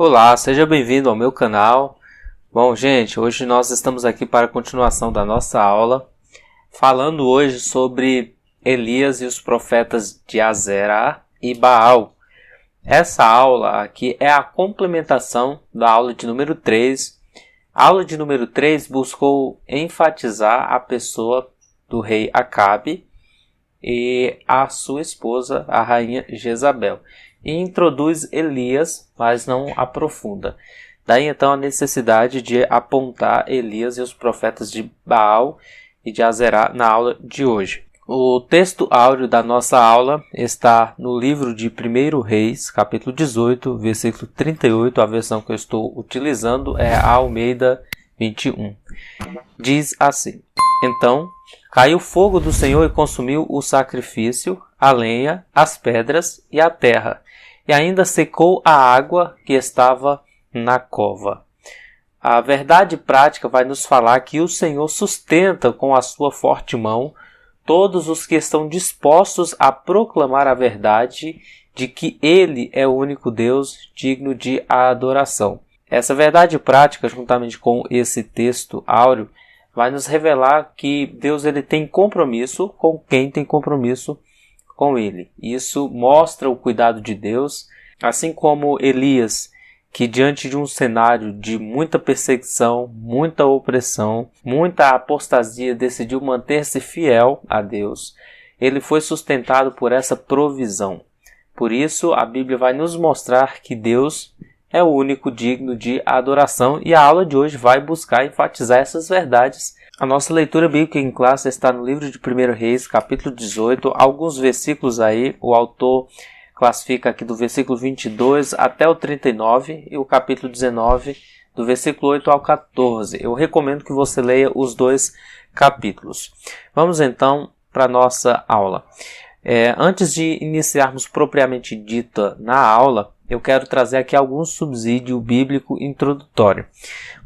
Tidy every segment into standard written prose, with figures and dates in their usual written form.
Olá, seja bem-vindo ao meu canal. Bom, gente, hoje nós estamos aqui para a continuação da nossa aula, falando hoje sobre Elias e os profetas de Azerá e Baal. Essa aula aqui é a complementação da aula de número 3. A aula de número 3 buscou enfatizar a pessoa do rei Acabe e a sua esposa, a rainha Jezabel. E introduz Elias, mas não aprofunda. Daí então a necessidade de apontar Elias e os profetas de Baal e de Azerá na aula de hoje. O texto áureo da nossa aula está no livro de 1 Reis, capítulo 18, versículo 38. A versão que eu estou utilizando é a Almeida 21. Diz assim: Então caiu fogo do Senhor e consumiu o sacrifício, a lenha, as pedras e a terra, e ainda secou a água que estava na cova. A verdade prática vai nos falar que o Senhor sustenta com a sua forte mão todos os que estão dispostos a proclamar a verdade de que Ele é o único Deus digno de adoração. Essa verdade prática, juntamente com esse texto áureo, vai nos revelar que Deus ele tem compromisso com quem tem compromisso com Ele. Isso mostra o cuidado de Deus, assim como Elias, que diante de um cenário de muita perseguição, muita opressão, muita apostasia, decidiu manter-se fiel a Deus. Ele foi sustentado por essa provisão. Por isso, a Bíblia vai nos mostrar que Deus é o único digno de adoração, e a aula de hoje vai buscar enfatizar essas verdades. A nossa leitura bíblica em classe está no livro de 1 Reis, capítulo 18, alguns versículos aí, o autor classifica aqui do versículo 22 até o 39 e o capítulo 19, do versículo 8 ao 14. Eu recomendo que você leia os dois capítulos. Vamos então para a nossa aula. Antes de iniciarmos propriamente dita na aula, eu quero trazer aqui algum subsídio bíblico introdutório.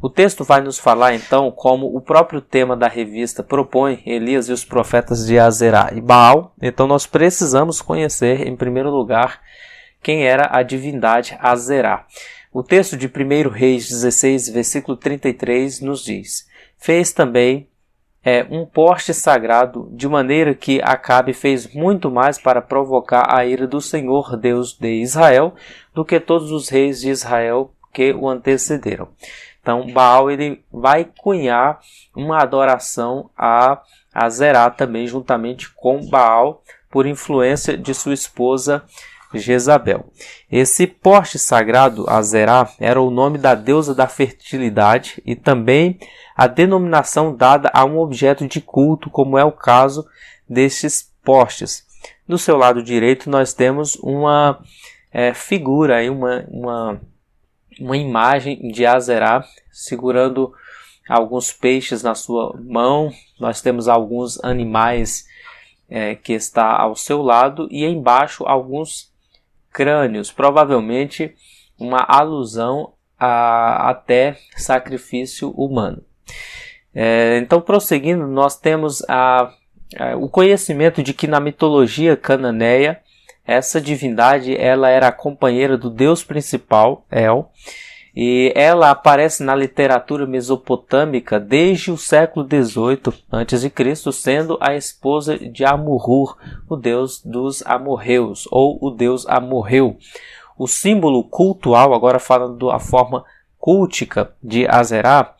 O texto vai nos falar então como o próprio tema da revista propõe, Elias e os profetas de Azerá e Baal. Então nós precisamos conhecer em primeiro lugar quem era a divindade Azerá. O texto de 1 Reis 16, versículo 33 nos diz: Fez também um poste sagrado, de maneira que Acabe fez muito mais para provocar a ira do Senhor Deus de Israel do que todos os reis de Israel que o antecederam. Então Baal ele vai cunhar uma adoração a Azerá também, juntamente com Baal, por influência de sua esposa Jezabel. Esse poste sagrado, Azerá, era o nome da deusa da fertilidade e também a denominação dada a um objeto de culto, como é o caso destes postes. Do seu lado direito nós temos uma figura, uma imagem de Azerá segurando alguns peixes na sua mão. Nós temos alguns animais que está ao seu lado e embaixo alguns crânios, provavelmente uma alusão a até sacrifício humano. Então, prosseguindo, nós temos o conhecimento de que na mitologia cananeia, essa divindade ela era a companheira do deus principal, El, e ela aparece na literatura mesopotâmica desde o século XVIII a.C., sendo a esposa de Amurru, o deus dos amorreus, ou o deus amorreu. O símbolo cultual, agora falando da forma cultica de Azerá,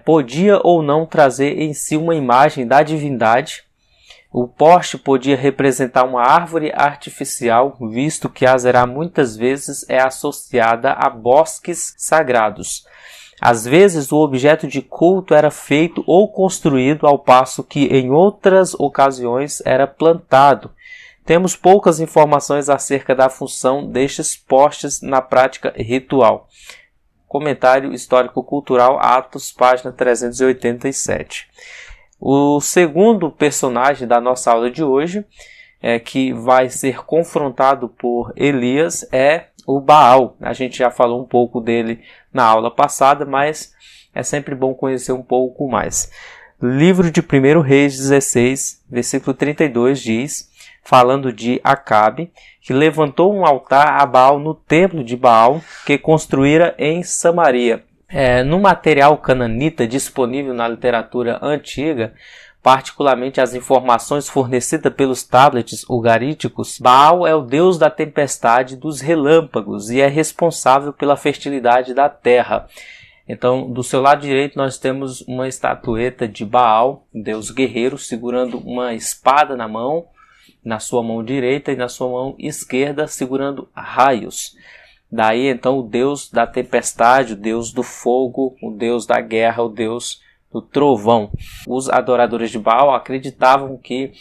podia ou não trazer em si uma imagem da divindade. O poste podia representar uma árvore artificial, visto que Azerá muitas vezes é associada a bosques sagrados. Às vezes o objeto de culto era feito ou construído, ao passo que em outras ocasiões era plantado. Temos poucas informações acerca da função destes postes na prática ritual. Comentário histórico-cultural, Atos, página 387. O segundo personagem da nossa aula de hoje, que vai ser confrontado por Elias, é o Baal. A gente já falou um pouco dele na aula passada, mas é sempre bom conhecer um pouco mais. Livro de 1 Reis 16, versículo 32 diz: falando de Acabe, que levantou um altar a Baal no templo de Baal, que construíra em Samaria. No material cananita disponível na literatura antiga, particularmente as informações fornecidas pelos tablets ugaríticos, Baal é o deus da tempestade, dos relâmpagos e é responsável pela fertilidade da terra. Então, do seu lado direito nós temos uma estatueta de Baal, deus guerreiro, segurando uma espada na sua mão direita, e na sua mão esquerda segurando raios. Daí então o deus da tempestade, o deus do fogo, o deus da guerra, o deus do trovão. Os adoradores de Baal acreditavam que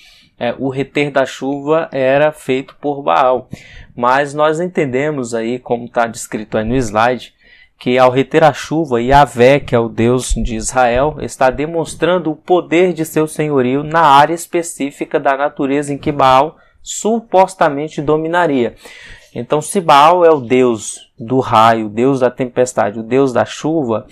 o reter da chuva era feito por Baal. Mas nós entendemos aí, como está descrito aí no slide, que ao reter a chuva, Yahvé, que é o Deus de Israel, está demonstrando o poder de seu senhorio na área específica da natureza em que Baal supostamente dominaria. Então, se Baal é o Deus do raio, o Deus da tempestade, o Deus da chuva,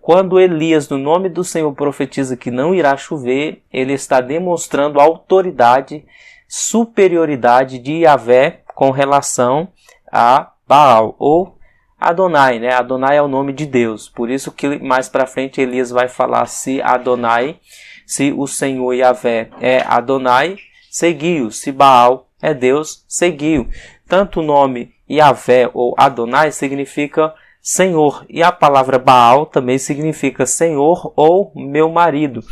quando Elias, no nome do Senhor, profetiza que não irá chover, ele está demonstrando autoridade, superioridade de Yahvé com relação a Baal, ou Adonai, né? Adonai é o nome de Deus. Por isso que mais para frente Elias vai falar: se Adonai, se o Senhor Yahvé é Adonai, seguiu. Se Baal é Deus, seguiu. Tanto o nome Yahvé ou Adonai significa Senhor, e a palavra Baal também significa Senhor ou meu marido.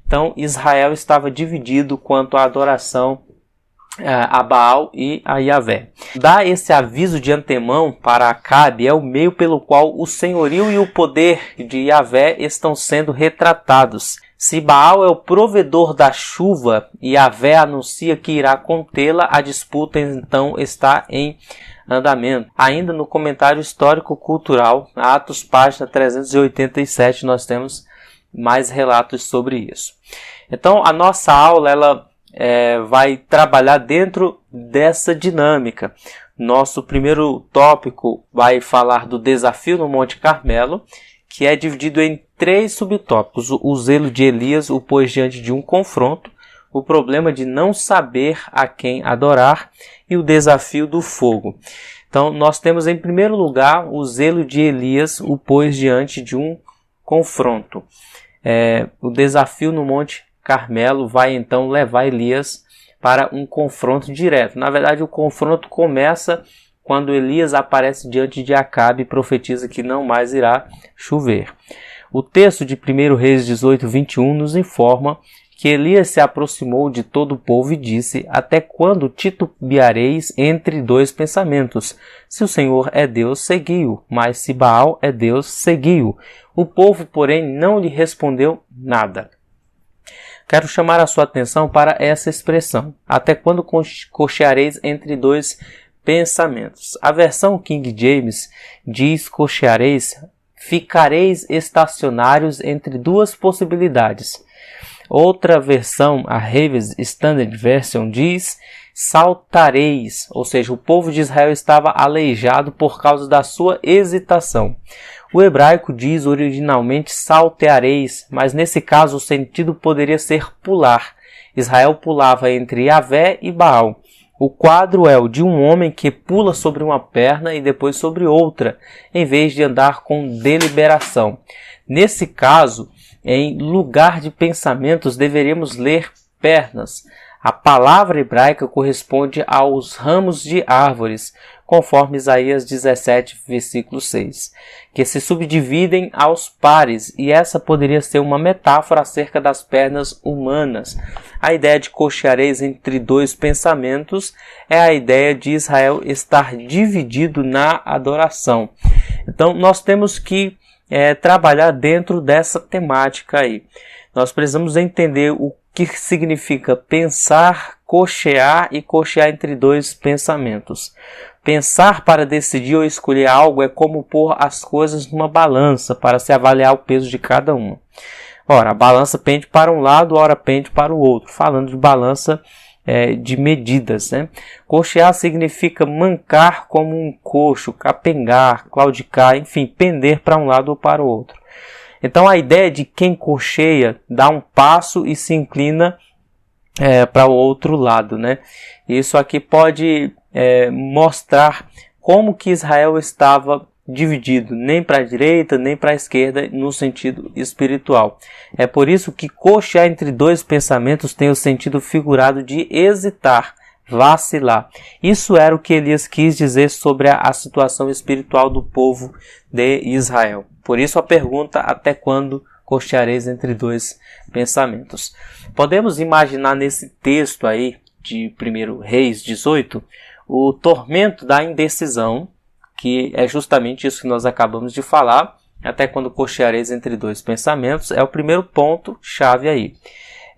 Então Israel estava dividido quanto à adoração a Baal e a Yahvé. Dar esse aviso de antemão para Acabe é o meio pelo qual o senhorio e o poder de Yahvé estão sendo retratados. Se Baal é o provedor da chuva e Yahvé anuncia que irá contê-la, a disputa então está em andamento. Ainda no comentário histórico-cultural, Atos, página 387, nós temos mais relatos sobre isso. Então, a nossa aula ela vai trabalhar dentro dessa dinâmica. Nosso primeiro tópico vai falar do desafio no Monte Carmelo, que é dividido em 3 subtópicos: o zelo de Elias o pôs diante de um confronto, o problema de não saber a quem adorar e o desafio do fogo. Então, nós temos em primeiro lugar o zelo de Elias o pôs diante de um confronto. O desafio no Monte Carmelo vai então levar Elias para um confronto direto. Na verdade, o confronto começa quando Elias aparece diante de Acabe e profetiza que não mais irá chover. O texto de 1 Reis 18, 21 nos informa que Elias se aproximou de todo o povo e disse: até quando titubeareis entre 2 pensamentos? Se o Senhor é Deus, segui-o, mas se Baal é Deus, segui-o. O povo, porém, não lhe respondeu nada. Quero chamar a sua atenção para essa expressão: até quando cocheareis entre 2 pensamentos. A versão King James diz: cocheareis, ficareis estacionários entre 2 possibilidades. Outra versão, a Revised Standard Version, diz: saltareis, ou seja, o povo de Israel estava aleijado por causa da sua hesitação. O hebraico diz originalmente salteareis, mas nesse caso o sentido poderia ser pular. Israel pulava entre Yahvé e Baal. O quadro é o de um homem que pula sobre uma perna e depois sobre outra, em vez de andar com deliberação. Nesse caso, em lugar de pensamentos, deveríamos ler pernas. A palavra hebraica corresponde aos ramos de árvores, conforme Isaías 17, versículo 6, que se subdividem aos pares, e essa poderia ser uma metáfora acerca das pernas humanas. A ideia de cocheareis entre 2 pensamentos é a ideia de Israel estar dividido na adoração. Então, nós temos que trabalhar dentro dessa temática aí. Nós precisamos entender o que significa pensar, cochear e cochear entre 2 pensamentos. Pensar para decidir ou escolher algo é como pôr as coisas numa balança para se avaliar o peso de cada uma. Ora, a balança pende para um lado, ora pende para o outro. Falando de balança de medidas, né? Cochear significa mancar como um coxo, capengar, claudicar, enfim, pender para um lado ou para o outro. Então a ideia de quem cocheia dá um passo e se inclina para o outro lado, né? Isso aqui pode mostrar como que Israel estava dividido, nem para a direita, nem para a esquerda, no sentido espiritual. É por isso que cochear entre dois pensamentos tem o sentido figurado de hesitar, vacilar. Isso era o que Elias quis dizer sobre a situação espiritual do povo de Israel. Por isso a pergunta: até quando cocheareis entre dois pensamentos? Podemos imaginar nesse texto aí de 1 Reis 18 o tormento da indecisão, que é justamente isso que nós acabamos de falar. Até quando cocheareis entre dois pensamentos é o primeiro ponto chave aí.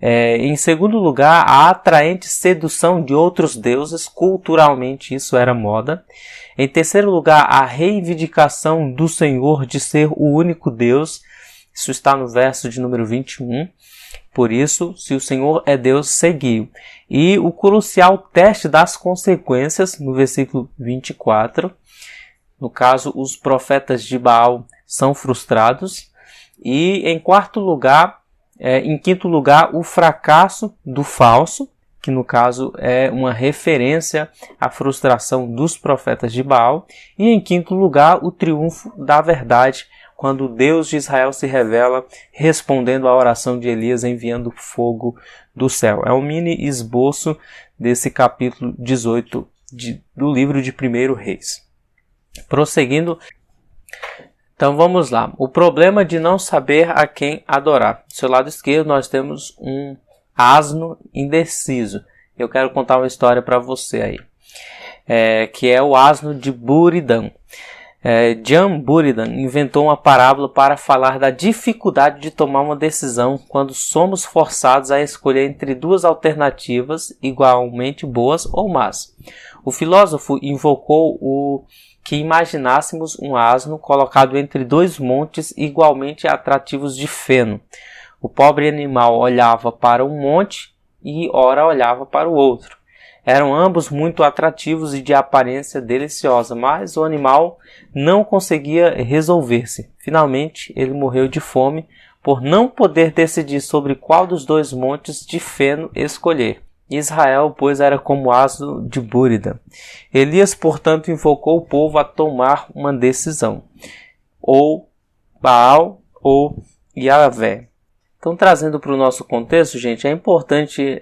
Em segundo lugar, a atraente sedução de outros deuses, culturalmente isso era moda. Em terceiro lugar, a reivindicação do Senhor de ser o único Deus, isso está no verso de número 21. Por isso, se o Senhor é Deus, seguiu. E o crucial teste das consequências, no versículo 24. No caso, os profetas de Baal são frustrados. E em quinto lugar, o fracasso do falso, que no caso é uma referência à frustração dos profetas de Baal. E em quinto lugar, o triunfo da verdade, quando o Deus de Israel se revela, respondendo à oração de Elias, enviando fogo do céu. É um mini esboço desse capítulo 18 do livro de 1 Reis. Prosseguindo, então vamos lá. O problema de não saber a quem adorar. Do seu lado esquerdo nós temos um asno indeciso. Eu quero contar uma história para você aí, que é o asno de Buridan. Jan Buridan inventou uma parábola para falar da dificuldade de tomar uma decisão quando somos forçados a escolher entre duas alternativas igualmente boas ou más. O filósofo invocou que imaginássemos um asno colocado entre dois montes igualmente atrativos de feno. O pobre animal olhava para um monte e ora olhava para o outro. Eram ambos muito atrativos e de aparência deliciosa, mas o animal não conseguia resolver-se. Finalmente, ele morreu de fome por não poder decidir sobre qual dos dois montes de feno escolher. Israel, pois, era como o asno de Buridan. Elias, portanto, invocou o povo a tomar uma decisão, ou Baal ou Yahvé. Então, trazendo para o nosso contexto, gente, é importante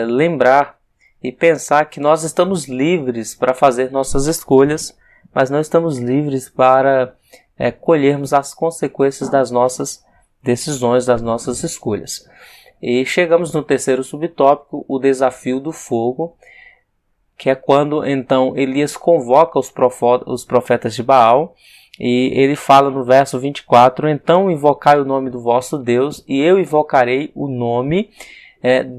lembrar e pensar que nós estamos livres para fazer nossas escolhas, mas não estamos livres para colhermos as consequências das nossas decisões, das nossas escolhas. E chegamos no terceiro subtópico, o desafio do fogo, que é quando então Elias convoca os profetas de Baal, e ele fala no verso 24: então invocai o nome do vosso Deus, e eu invocarei o nome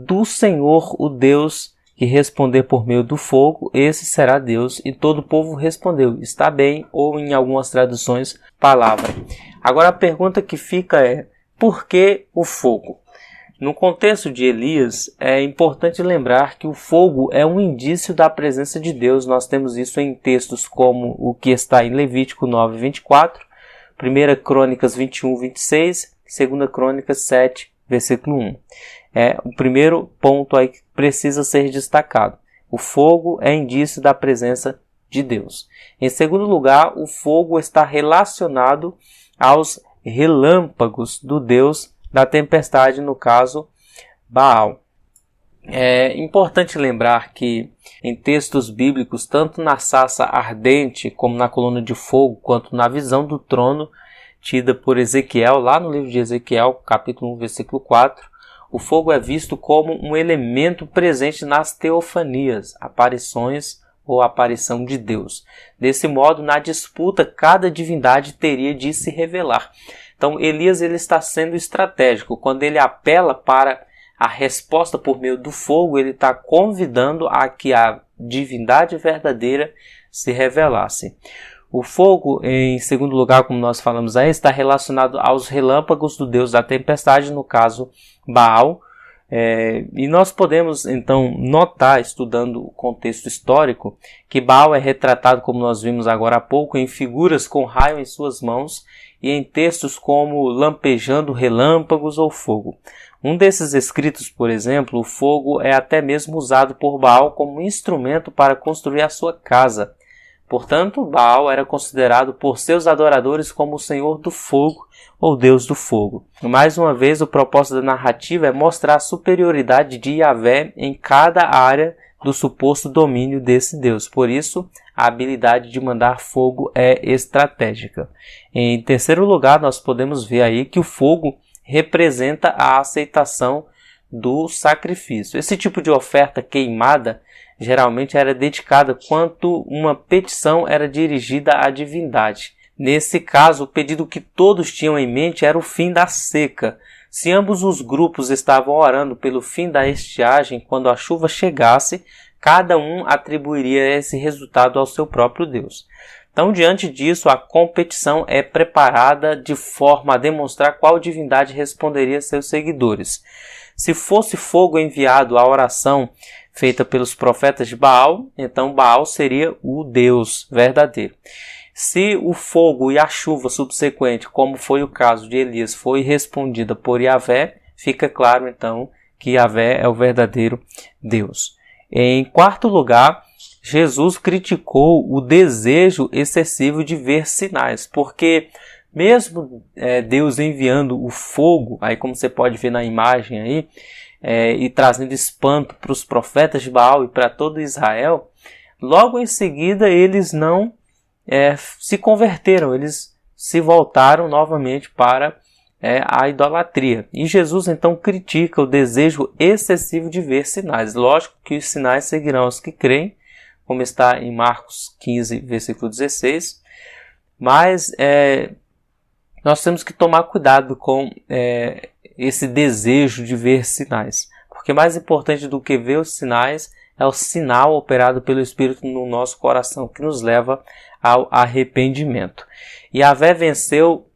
do Senhor, o Deus que responder por meio do fogo, esse será Deus. E todo o povo respondeu: está bem, ou em algumas traduções, palavra. Agora a pergunta que fica é: por que o fogo? No contexto de Elias, é importante lembrar que o fogo é um indício da presença de Deus. Nós temos isso em textos como o que está em Levítico 9, 24, 1 Crônicas 21, 26, 2 Crônicas 7, versículo 1. O primeiro ponto aí que precisa ser destacado. O fogo é indício da presença de Deus. Em segundo lugar, o fogo está relacionado aos relâmpagos do Deus da tempestade, no caso, Baal. É importante lembrar que em textos bíblicos, tanto na sarça ardente, como na coluna de fogo, quanto na visão do trono, tida por Ezequiel, lá no livro de Ezequiel, capítulo 1, versículo 4, o fogo é visto como um elemento presente nas teofanias, aparições ou aparição de Deus. Desse modo, na disputa, cada divindade teria de se revelar. Então, Elias ele está sendo estratégico. Quando ele apela para a resposta por meio do fogo, ele está convidando a que a divindade verdadeira se revelasse. O fogo, em segundo lugar, como nós falamos aí, está relacionado aos relâmpagos do Deus da tempestade, no caso Baal. E nós podemos então notar, estudando o contexto histórico, que Baal é retratado, como nós vimos agora há pouco, em figuras com raio em suas mãos e em textos como lampejando relâmpagos ou fogo. Um desses escritos, por exemplo, o fogo é até mesmo usado por Baal como instrumento para construir a sua casa. Portanto, Baal era considerado por seus adoradores como o Senhor do Fogo ou Deus do Fogo. Mais uma vez, o propósito da narrativa é mostrar a superioridade de Yahvé em cada área do suposto domínio desse Deus. Por isso, a habilidade de mandar fogo é estratégica. Em terceiro lugar, nós podemos ver aí que o fogo representa a aceitação do sacrifício. Esse tipo de oferta queimada geralmente era dedicada quando uma petição era dirigida à divindade. Nesse caso, o pedido que todos tinham em mente era o fim da seca. Se ambos os grupos estavam orando pelo fim da estiagem quando a chuva chegasse, cada um atribuiria esse resultado ao seu próprio Deus. Então, diante disso, a competição é preparada de forma a demonstrar qual divindade responderia a seus seguidores. Se fosse fogo enviado à oração feita pelos profetas de Baal, então Baal seria o Deus verdadeiro. Se o fogo e a chuva subsequente, como foi o caso de Elias, foi respondida por Yahvé, fica claro então que Yahvé é o verdadeiro Deus. Em quarto lugar, Jesus criticou o desejo excessivo de ver sinais, porque mesmo Deus enviando o fogo, aí como você pode ver na imagem aí, e trazendo espanto para os profetas de Baal e para todo Israel, logo em seguida eles não se converteram, eles se voltaram novamente para a idolatria. E Jesus então critica o desejo excessivo de ver sinais. Lógico que os sinais seguirão os que creem, como está em Marcos 15, versículo 16, mas nós temos que tomar cuidado com esse desejo de ver sinais, porque mais importante do que ver os sinais é o sinal operado pelo Espírito no nosso coração, que nos leva ao arrependimento. Yahvé venceu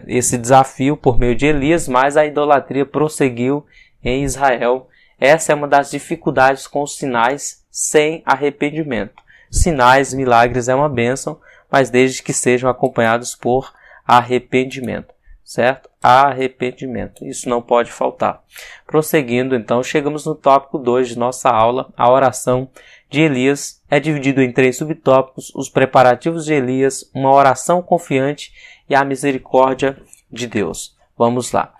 esse desafio por meio de Elias, mas a idolatria prosseguiu em Israel. Essa é uma das dificuldades com os sinais sem arrependimento. Sinais, milagres é uma bênção, mas desde que sejam acompanhados por arrependimento, certo? Arrependimento, isso não pode faltar. Prosseguindo, então, chegamos no tópico 2 de nossa aula, a oração de Elias. É dividido em 3 subtópicos: os preparativos de Elias, uma oração confiante e a misericórdia de Deus. Vamos lá.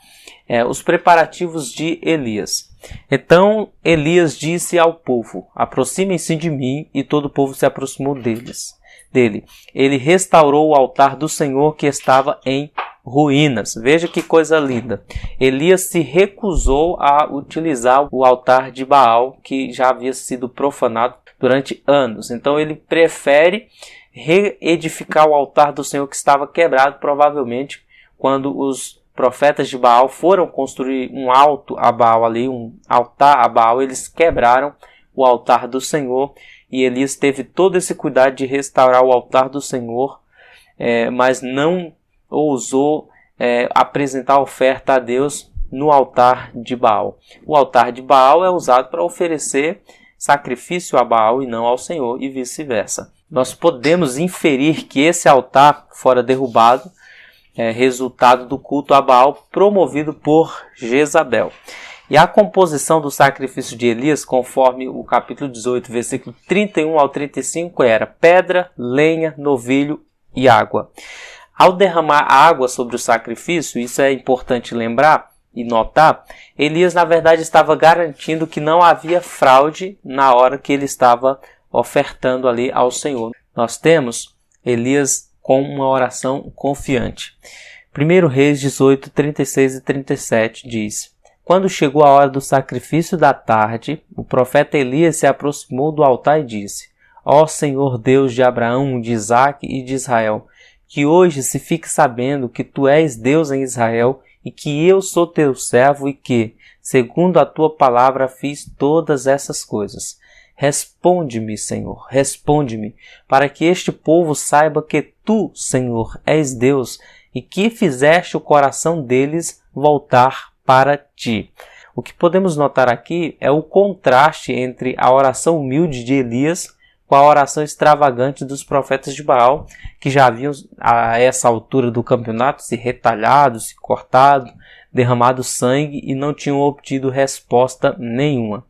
Os preparativos de Elias. Então Elias disse ao povo: aproximem-se de mim, e todo o povo se aproximou dele. Ele restaurou o altar do Senhor que estava em ruínas. Veja que coisa linda. Elias se recusou a utilizar o altar de Baal, que já havia sido profanado durante anos. Então ele prefere reedificar o altar do Senhor que estava quebrado, provavelmente quando os profetas de Baal foram construir um alto a Baal ali, um altar a Baal, eles quebraram o altar do Senhor, e Elias teve todo esse cuidado de restaurar o altar do Senhor, mas não ousou apresentar oferta a Deus no altar de Baal. O altar de Baal é usado para oferecer sacrifício a Baal e não ao Senhor, e vice-versa. Nós podemos inferir que esse altar fora derrubado resultado do culto a Baal promovido por Jezabel. E a composição do sacrifício de Elias, conforme o capítulo 18, versículo 31 ao 35, era pedra, lenha, novilho e água. Ao derramar água sobre o sacrifício, isso é importante lembrar e notar, Elias na verdade estava garantindo que não havia fraude na hora que ele estava ofertando ali ao Senhor. Nós temos Elias com uma oração confiante. 1 Reis 18, 36 e 37 diz: quando chegou a hora do sacrifício da tarde, o profeta Elias se aproximou do altar e disse: ó Senhor Deus de Abraão, de Isaque e de Israel, que hoje se fique sabendo que tu és Deus em Israel e que eu sou teu servo e que, segundo a tua palavra, fiz todas essas coisas. Responde-me, Senhor, responde-me, para que este povo saiba que tu, Senhor, és Deus e que fizeste o coração deles voltar para ti. O que podemos notar aqui é o contraste entre a oração humilde de Elias com a oração extravagante dos profetas de Baal, que já haviam a essa altura do campeonato se retalhado, se cortado, derramado sangue e não tinham obtido resposta nenhuma.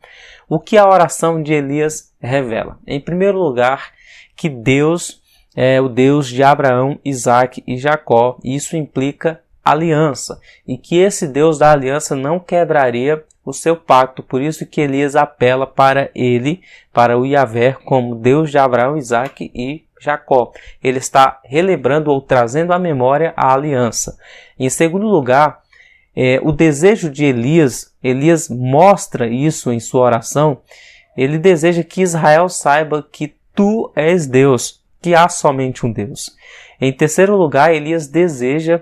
O que a oração de Elias revela? Em primeiro lugar, que Deus é o Deus de Abraão, Isaque e Jacó. Isso implica aliança, e que esse Deus da aliança não quebraria o seu pacto. Por isso que Elias apela para ele, para o Yahvé, como Deus de Abraão, Isaque e Jacó. Ele está relembrando ou trazendo à memória a aliança. Em segundo lugar, o desejo de Elias mostra isso em sua oração. Ele deseja que Israel saiba que tu és Deus, que há somente um Deus. Em terceiro lugar, Elias deseja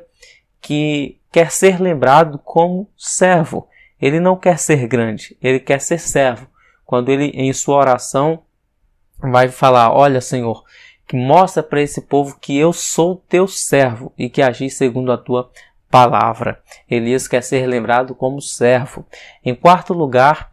que quer ser lembrado como servo. Ele não quer ser grande, ele quer ser servo. Quando ele, em sua oração, vai falar: olha, Senhor, que mostra para esse povo que eu sou teu servo e que agi segundo a tua palavra. Elias quer ser lembrado como servo. Em quarto lugar,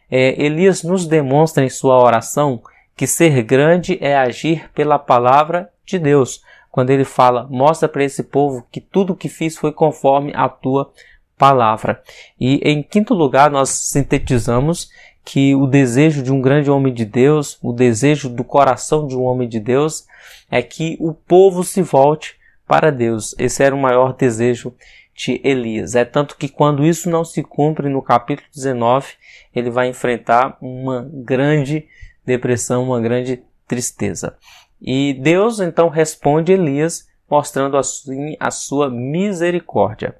Elias nos demonstra em sua oração que ser grande é agir pela palavra de Deus. Quando ele fala: mostra para esse povo que tudo o que fiz foi conforme a tua palavra. E em quinto lugar, nós sintetizamos que o desejo de um grande homem de Deus, o desejo do coração de um homem de Deus, é que o povo se volte para Deus. Esse era o maior desejo de Elias. É tanto que quando isso não se cumpre, no capítulo 19, ele vai enfrentar uma grande depressão, uma grande tristeza. E Deus então responde Elias, mostrando assim a sua misericórdia.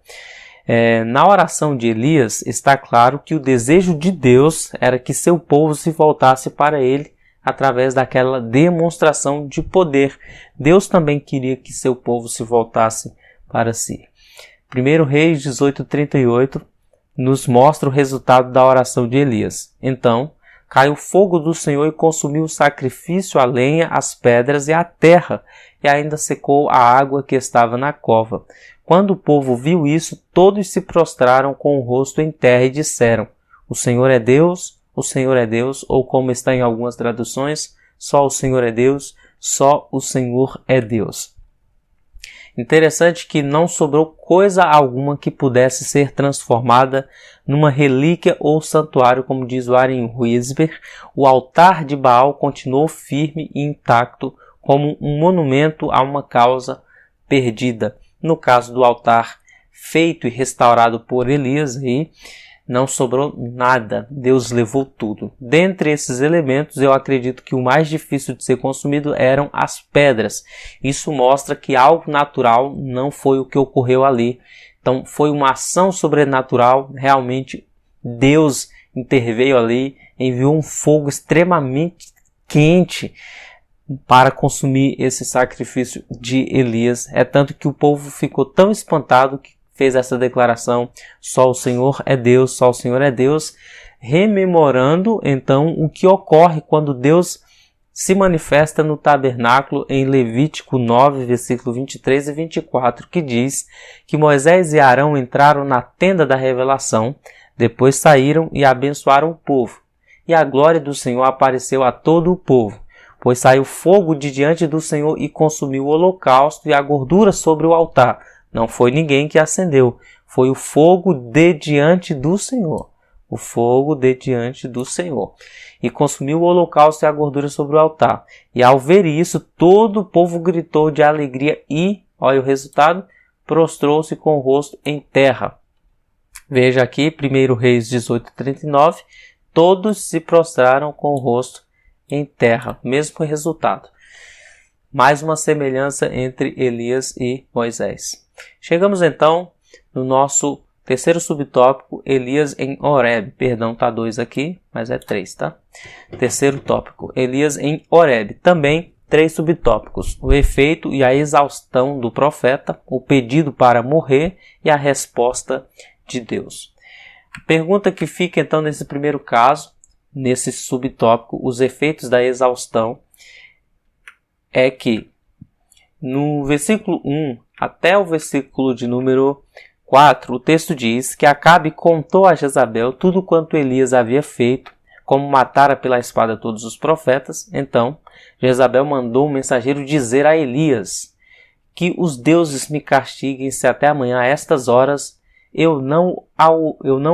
Na oração de Elias está claro que o desejo de Deus era que seu povo se voltasse para ele através daquela demonstração de poder. Deus também queria que seu povo se voltasse para si. 1 Reis 18:38 nos mostra o resultado da oração de Elias. Então caiu o fogo do Senhor e consumiu o sacrifício, a lenha, as pedras e a terra, e ainda secou a água que estava na cova. Quando o povo viu isso, todos se prostraram com o rosto em terra e disseram: o Senhor é Deus, ou como está em algumas traduções, só o Senhor é Deus, só o Senhor é Deus. Interessante que não sobrou coisa alguma que pudesse ser transformada numa relíquia ou santuário, como diz Warren Wiersbe. O altar de Baal continuou firme e intacto, como um monumento a uma causa perdida. No caso do altar feito e restaurado por Elias, não sobrou nada, Deus levou tudo. Dentre esses elementos, eu acredito que o mais difícil de ser consumido eram as pedras. Isso mostra que algo natural não foi o que ocorreu ali. Então foi uma ação sobrenatural, realmente Deus interveio ali, enviou um fogo extremamente quente para consumir esse sacrifício de Elias. É tanto que o povo ficou tão espantado que fez essa declaração: só o Senhor é Deus, só o Senhor é Deus, rememorando então o que ocorre quando Deus se manifesta no tabernáculo em Levítico 9, versículo 23 e 24, que diz que Moisés e Arão entraram na tenda da revelação, depois saíram e abençoaram o povo. E a glória do Senhor apareceu a todo o povo, pois saiu fogo de diante do Senhor e consumiu o holocausto e a gordura sobre o altar. Não foi ninguém que acendeu, foi o fogo de diante do Senhor. O fogo de diante do Senhor. E consumiu o holocausto e a gordura sobre o altar. E ao ver isso, todo o povo gritou de alegria e, olha o resultado, prostrou-se com o rosto em terra. Veja aqui, 1 Reis 18:39, todos se prostraram com o rosto em terra. Mesmo resultado. Mais uma semelhança entre Elias e Moisés. Chegamos então no nosso terceiro subtópico, Elias em Horebe. Perdão, tá 2 aqui, mas é 3, tá? Terceiro tópico, Elias em Horebe. Também 3 subtópicos: o efeito e a exaustão do profeta, o pedido para morrer e a resposta de Deus. A pergunta que fica então nesse primeiro caso, nesse subtópico, os efeitos da exaustão, é que no versículo 1 até o versículo de número 4, o texto diz que Acabe contou a Jezabel tudo quanto Elias havia feito, como matara pela espada todos os profetas. Então, Jezabel mandou um mensageiro dizer a Elias: que os deuses me castiguem se até amanhã a estas horas eu não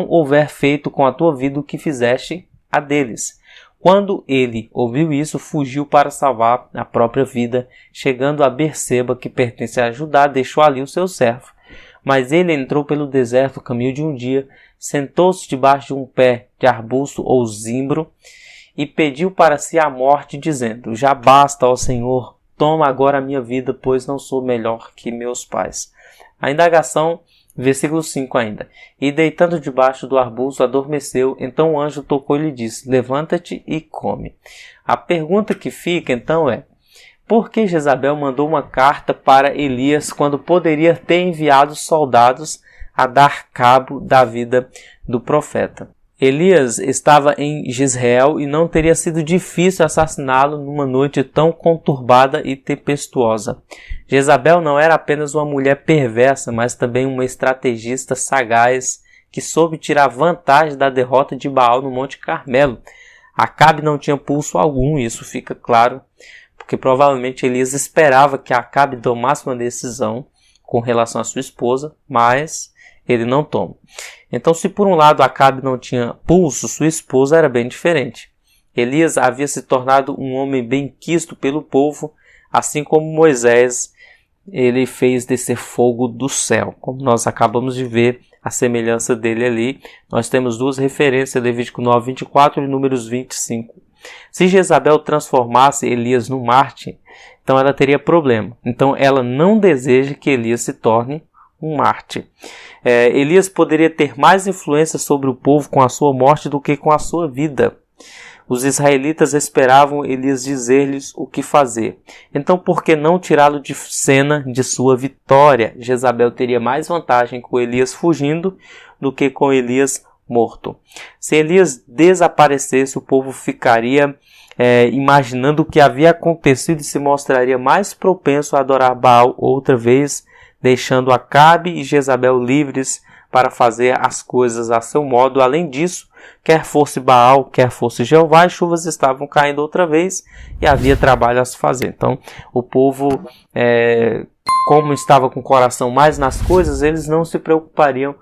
houver feito com a tua vida o que fizeste a deles. Quando ele ouviu isso, fugiu para salvar a própria vida. Chegando a Berseba, que pertence a Judá, deixou ali o seu servo. Mas ele entrou pelo deserto, caminho de um dia, sentou-se debaixo de um pé de arbusto ou zimbro e pediu para si a morte, dizendo: já basta, ó Senhor, toma agora a minha vida, pois não sou melhor que meus pais. A indagação, versículo 5 ainda. E deitando debaixo do arbusto, adormeceu. Então o anjo tocou e lhe disse: levanta-te e come. A pergunta que fica então é: por que Jezabel mandou uma carta para Elias quando poderia ter enviado soldados a dar cabo da vida do profeta? Elias estava em Jezreel e não teria sido difícil assassiná-lo numa noite tão conturbada e tempestuosa. Jezabel não era apenas uma mulher perversa, mas também uma estrategista sagaz que soube tirar vantagem da derrota de Baal no Monte Carmelo. Acabe não tinha pulso algum, isso fica claro, porque provavelmente Elias esperava que Acabe tomasse uma decisão com relação à sua esposa, mas ele não toma. Então, se por um lado Acabe não tinha pulso, sua esposa era bem diferente. Elias havia se tornado um homem bem-quisto pelo povo, assim como Moisés, ele fez descer fogo do céu. Como nós acabamos de ver a semelhança dele ali, nós temos duas referências, Levítico 9, 24 e Números 25. Se Jezabel transformasse Elias num Marte, então ela teria problema. Então ela não deseja que Elias se torne um Marte. Elias poderia ter mais influência sobre o povo com a sua morte do que com a sua vida. Os israelitas esperavam Elias dizer-lhes o que fazer. Então, por que não tirá-lo de cena de sua vitória? Jezabel teria mais vantagem com Elias fugindo do que com Elias morto. Se Elias desaparecesse, o povo ficaria imaginando o que havia acontecido e se mostraria mais propenso a adorar Baal outra vez, deixando Acabe e Jezabel livres para fazer as coisas a seu modo. Além disso, quer fosse Baal, quer fosse Jeová, as chuvas estavam caindo outra vez e havia trabalho a se fazer. Então, o povo, como estava com o coração mais nas coisas, eles não se preocupariam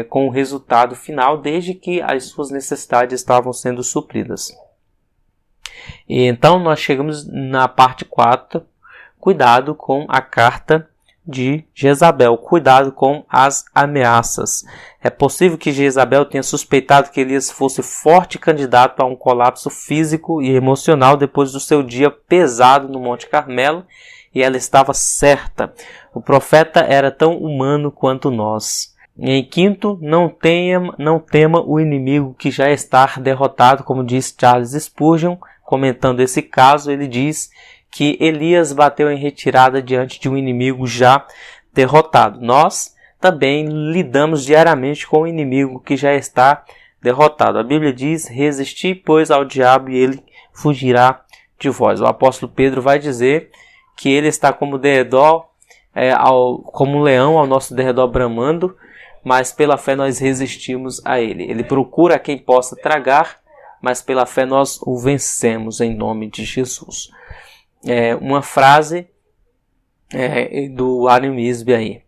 com o resultado final, desde que as suas necessidades estavam sendo supridas. E então, nós chegamos na parte 4, cuidado com a carta de Jezabel, cuidado com as ameaças. É possível que Jezabel tenha suspeitado que Elias fosse forte candidato a um colapso físico e emocional depois do seu dia pesado no Monte Carmelo, e ela estava certa. O profeta era tão humano quanto nós. E em quinto, não tema o inimigo que já está derrotado, como diz Charles Spurgeon, comentando esse caso. Ele diz que Elias bateu em retirada diante de um inimigo já derrotado. Nós também lidamos diariamente com o inimigo que já está derrotado. A Bíblia diz: resisti, pois, ao diabo e ele fugirá de vós. O apóstolo Pedro vai dizer que ele está como como um leão ao nosso derredor bramando, mas pela fé nós resistimos a ele. Ele procura quem possa tragar, mas pela fé nós o vencemos em nome de Jesus. Uma frase do Warren Wiersbe aí.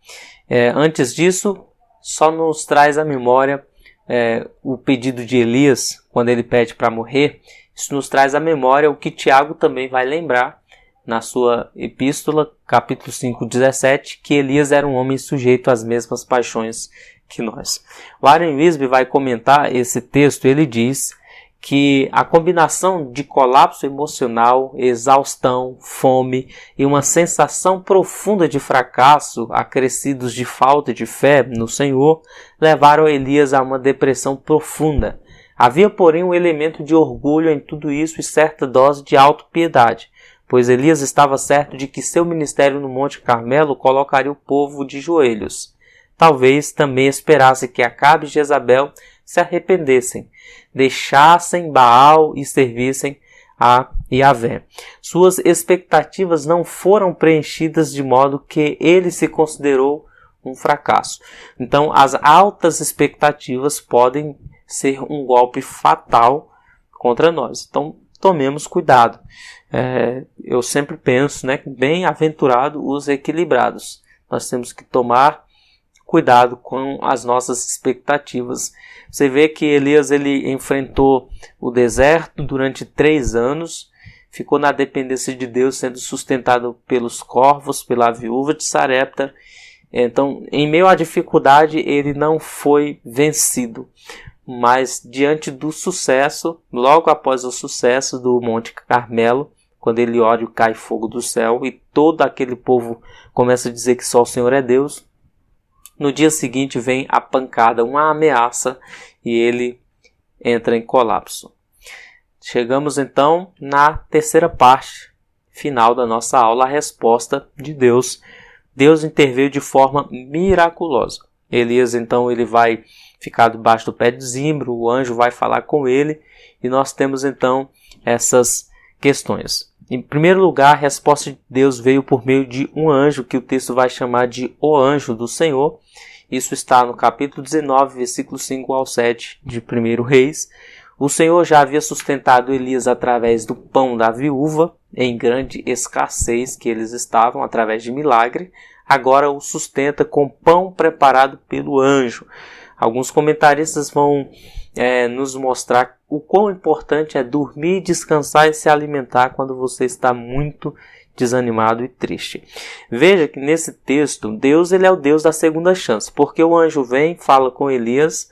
Antes disso, só nos traz à memória o pedido de Elias, quando ele pede para morrer. Isso nos traz à memória o que Tiago também vai lembrar na sua epístola, capítulo 5, 17, que Elias era um homem sujeito às mesmas paixões que nós. Warren Wiersbe vai comentar esse texto. Ele diz que a combinação de colapso emocional, exaustão, fome e uma sensação profunda de fracasso, acrescidos de falta de fé no Senhor, levaram Elias a uma depressão profunda. Havia, porém, um elemento de orgulho em tudo isso e certa dose de autopiedade, pois Elias estava certo de que seu ministério no Monte Carmelo colocaria o povo de joelhos. Talvez também esperasse que Acabe e Jezabel se arrependessem, deixassem Baal e servissem a Yahvé. Suas expectativas não foram preenchidas, de modo que ele se considerou um fracasso. Então, as altas expectativas podem ser um golpe fatal contra nós. Então, tomemos cuidado. Eu sempre penso, bem-aventurado os equilibrados. Nós temos que tomar cuidado com as nossas expectativas. Você vê que Elias ele enfrentou o deserto durante 3 anos, ficou na dependência de Deus, sendo sustentado pelos corvos, pela viúva de Sarepta. Então, em meio à dificuldade, ele não foi vencido. Mas diante do sucesso, logo após o sucesso do Monte Carmelo, quando ele ora e cai fogo do céu e todo aquele povo começa a dizer que só o Senhor é Deus, no dia seguinte vem a pancada, uma ameaça, e ele entra em colapso. Chegamos então na terceira parte final da nossa aula, a resposta de Deus. Deus interveio de forma miraculosa. Elias então ele vai ficar debaixo do pé de zimbro, o anjo vai falar com ele, e nós temos então essas questões. Em primeiro lugar, a resposta de Deus veio por meio de um anjo, que o texto vai chamar de o anjo do Senhor. Isso está no capítulo 19, versículo 5 ao 7 de 1 Reis. O Senhor já havia sustentado Elias através do pão da viúva, em grande escassez que eles estavam, através de milagre. Agora o sustenta com pão preparado pelo anjo. Alguns comentaristas vão nos mostrar o quão importante é dormir, descansar e se alimentar quando você está muito desanimado e triste. Veja que nesse texto, Deus ele é o Deus da segunda chance, porque o anjo vem, fala com Elias,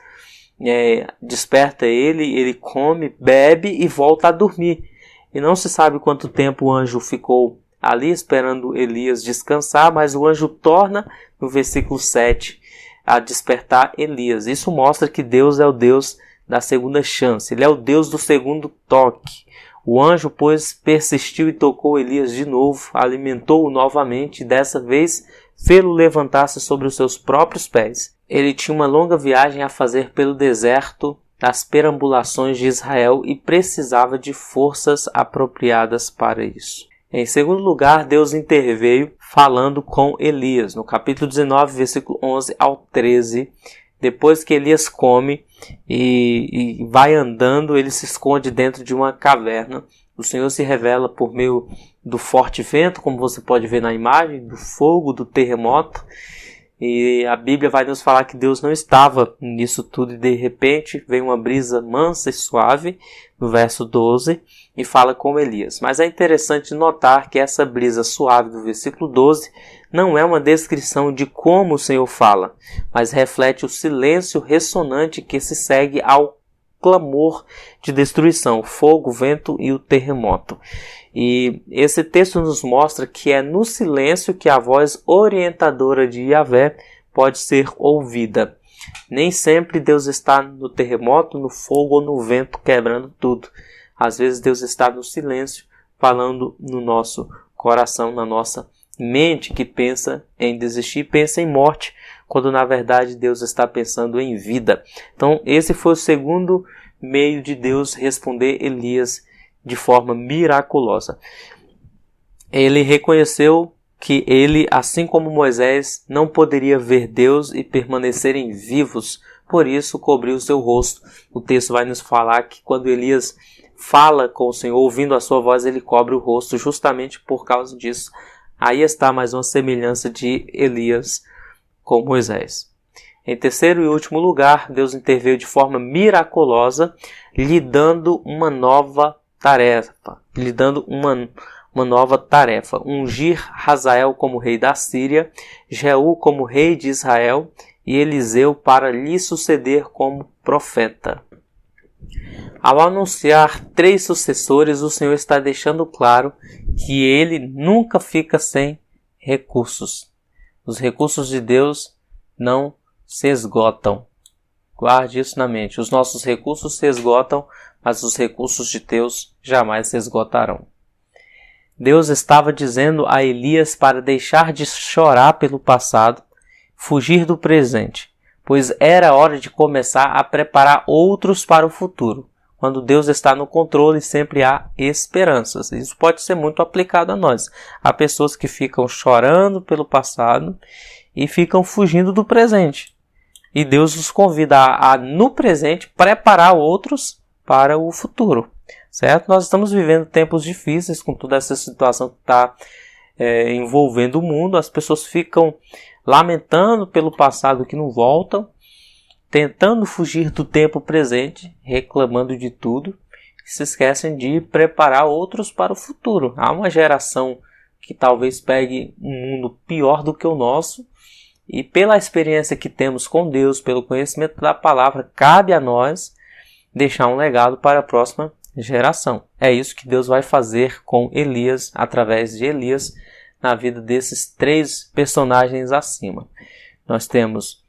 desperta ele come, bebe e volta a dormir. E não se sabe quanto tempo o anjo ficou ali esperando Elias descansar, mas o anjo torna, no versículo 7, a despertar Elias. Isso mostra que Deus é o Deus da segunda chance, ele é o Deus do segundo toque. O anjo, pois, persistiu e tocou Elias de novo, alimentou-o novamente e dessa vez fê-lo levantar-se sobre os seus próprios pés. Ele tinha uma longa viagem a fazer pelo deserto das perambulações de Israel e precisava de forças apropriadas para isso. Em segundo lugar, Deus interveio falando com Elias. No capítulo 19, versículo 11 ao 13, depois que Elias come e vai andando, ele se esconde dentro de uma caverna. O Senhor se revela por meio do forte vento, como você pode ver na imagem, do fogo, do terremoto. E a Bíblia vai nos falar que Deus não estava nisso tudo e de repente vem uma brisa mansa e suave, no verso 12, e fala com Elias. Mas é interessante notar que essa brisa suave do versículo 12 não é uma descrição de como o Senhor fala, mas reflete o silêncio ressonante que se segue ao clamor de destruição, o fogo, o vento e o terremoto. E esse texto nos mostra que é no silêncio que a voz orientadora de Yahvé pode ser ouvida. Nem sempre Deus está no terremoto, no fogo ou no vento quebrando tudo. Às vezes Deus está no silêncio, falando no nosso coração, na nossa mente que pensa em desistir, pensa em morte, quando na verdade Deus está pensando em vida. Então esse foi o segundo meio de Deus responder Elias de forma miraculosa. Ele reconheceu que ele, assim como Moisés, não poderia ver Deus e permanecerem vivos, por isso cobriu o seu rosto. O texto vai nos falar que quando Elias fala com o Senhor, ouvindo a sua voz, ele cobre o rosto justamente por causa disso. Aí está mais uma semelhança de Elias com Moisés. Em terceiro e último lugar, Deus interveio de forma miraculosa, lhe dando uma nova tarefa, ungir Hazael como rei da Síria, Jeú como rei de Israel e Eliseu para lhe suceder como profeta. Ao anunciar 3 sucessores, o Senhor está deixando claro que ele nunca fica sem recursos. Os recursos de Deus não se esgotam. Guarde isso na mente. Os nossos recursos se esgotam, mas os recursos de Deus jamais se esgotarão. Deus estava dizendo a Elias para deixar de chorar pelo passado, fugir do presente, pois era hora de começar a preparar outros para o futuro. Quando Deus está no controle, sempre há esperanças. Isso pode ser muito aplicado a nós. Há pessoas que ficam chorando pelo passado e ficam fugindo do presente. E Deus os convida a no presente, preparar outros para o futuro. Certo? Nós estamos vivendo tempos difíceis com toda essa situação que está envolvendo o mundo. As pessoas ficam lamentando pelo passado que não voltam, tentando fugir do tempo presente, reclamando de tudo, e se esquecem de preparar outros para o futuro. Há uma geração que talvez pegue um mundo pior do que o nosso, e pela experiência que temos com Deus, pelo conhecimento da palavra, cabe a nós deixar um legado para a próxima geração. É isso que Deus vai fazer com Elias, através de Elias, na vida desses 3 personagens acima. Nós temos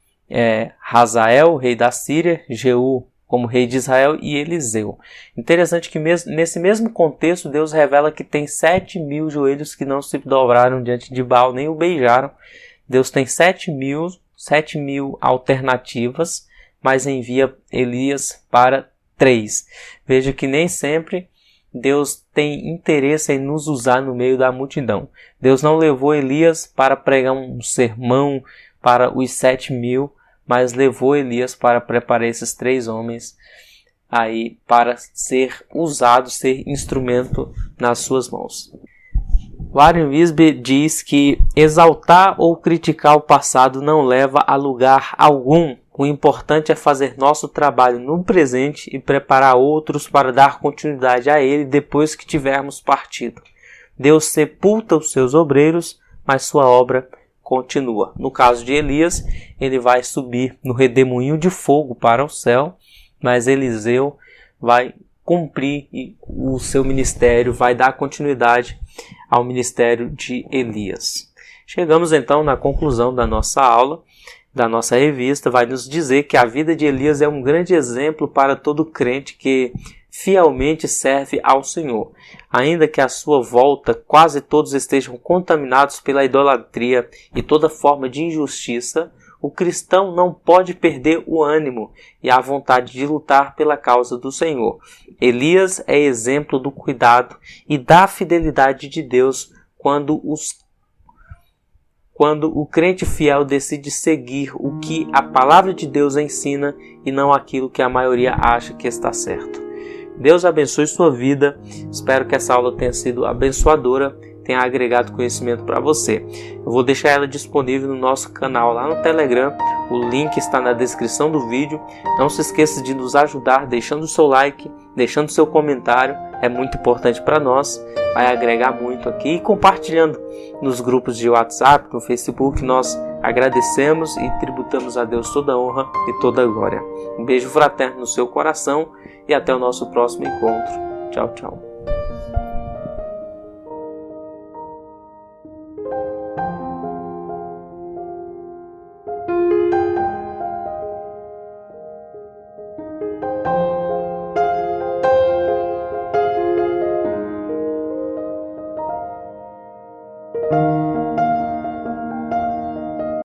Hazael, rei da Síria, Jeú como rei de Israel e Eliseu. Interessante que nesse mesmo contexto Deus revela que tem 7.000 joelhos que não se dobraram diante de Baal, nem o beijaram. Deus tem 7.000 alternativas, mas envia Elias para 3. Veja que nem sempre Deus tem interesse em nos usar no meio da multidão. Deus não levou Elias para pregar um sermão para os 7.000, mas levou Elias para preparar esses 3 homens aí para ser usado, ser instrumento nas suas mãos. Warren Wiersbe diz que exaltar ou criticar o passado não leva a lugar algum. O importante é fazer nosso trabalho no presente e preparar outros para dar continuidade a ele depois que tivermos partido. Deus sepulta os seus obreiros, mas sua obra continua. No caso de Elias, ele vai subir no redemoinho de fogo para o céu, mas Eliseu vai cumprir o seu ministério, vai dar continuidade ao ministério de Elias. Chegamos então na conclusão da nossa aula, da nossa revista. Vai nos dizer que a vida de Elias é um grande exemplo para todo crente que fielmente serve ao Senhor. Ainda que à sua volta quase todos estejam contaminados pela idolatria e toda forma de injustiça, o cristão não pode perder o ânimo e a vontade de lutar pela causa do Senhor. Elias é exemplo do cuidado e da fidelidade de Deus quando o crente fiel decide seguir o que a palavra de Deus ensina e não aquilo que a maioria acha que está certo. Deus abençoe sua vida. Espero que essa aula tenha sido abençoadora, tenha agregado conhecimento para você. Eu vou deixar ela disponível no nosso canal lá no Telegram. O link está na descrição do vídeo. Não se esqueça de nos ajudar deixando o seu like, deixando o seu comentário. É muito importante para nós. Vai agregar muito aqui. E compartilhando nos grupos de WhatsApp, no Facebook, nós agradecemos e tributamos a Deus toda a honra e toda a glória. Um beijo fraterno no seu coração e até o nosso próximo encontro. Tchau, tchau.